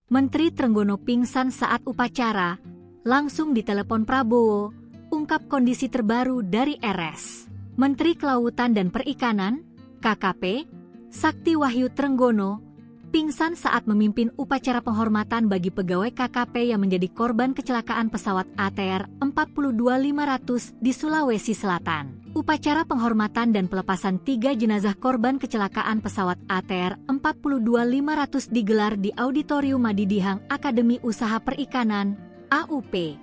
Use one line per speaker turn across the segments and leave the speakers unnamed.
Menteri Trenggono pingsan saat upacara, langsung ditelepon Prabowo, ungkap kondisi terbaru dari RS. Menteri Kelautan dan Perikanan, KKP, Sakti Wahyu Trenggono, pingsan saat memimpin upacara penghormatan bagi pegawai KKP yang menjadi korban kecelakaan pesawat ATR 42500 di Sulawesi Selatan. Upacara penghormatan dan pelepasan 3 jenazah korban kecelakaan pesawat ATR 42500 digelar di Auditorium Madidihang Akademi Usaha Perikanan, AUP,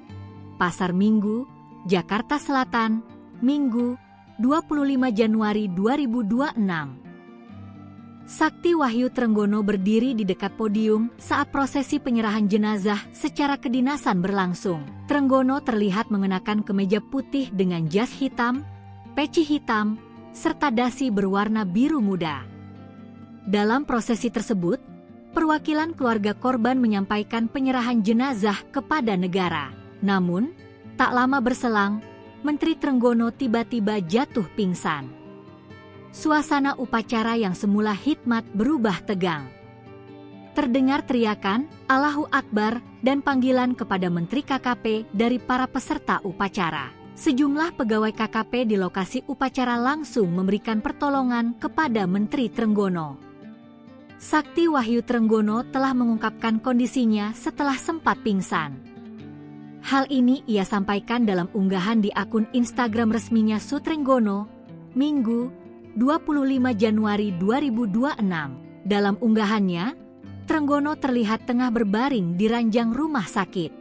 Pasar Minggu, Jakarta Selatan, Minggu, 25 Januari 2026. Sakti Wahyu Trenggono berdiri di dekat podium saat prosesi penyerahan jenazah secara kedinasan berlangsung. Trenggono terlihat mengenakan kemeja putih dengan jas hitam, peci hitam, serta dasi berwarna biru muda. Dalam prosesi tersebut, perwakilan keluarga korban menyampaikan penyerahan jenazah kepada negara. Namun, tak lama berselang, Menteri Trenggono tiba-tiba jatuh pingsan. Suasana upacara yang semula hikmat berubah tegang. Terdengar teriakan, Allahu Akbar, dan panggilan kepada Menteri KKP dari para peserta upacara. Sejumlah pegawai KKP di lokasi upacara langsung memberikan pertolongan kepada Menteri Trenggono. Sakti Wahyu Trenggono telah mengungkapkan kondisinya setelah sempat pingsan. Hal ini ia sampaikan dalam unggahan di akun Instagram resminya Sutrenggono, Minggu, 25 Januari 2026. Dalam unggahannya, Trenggono terlihat tengah berbaring di ranjang rumah sakit.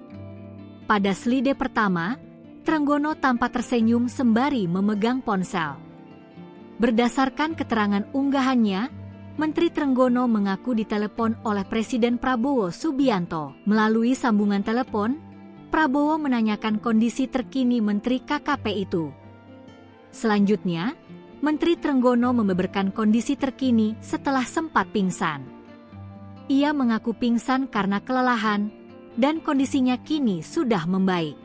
Pada slide pertama, Trenggono tampak tersenyum sembari memegang ponsel. Berdasarkan keterangan unggahannya, Menteri Trenggono mengaku ditelepon oleh Presiden Prabowo Subianto. Melalui sambungan telepon, Prabowo menanyakan kondisi terkini Menteri KKP itu. Selanjutnya, Menteri Trenggono membeberkan kondisi terkini setelah sempat pingsan. Ia mengaku pingsan karena kelelahan dan kondisinya kini sudah membaik.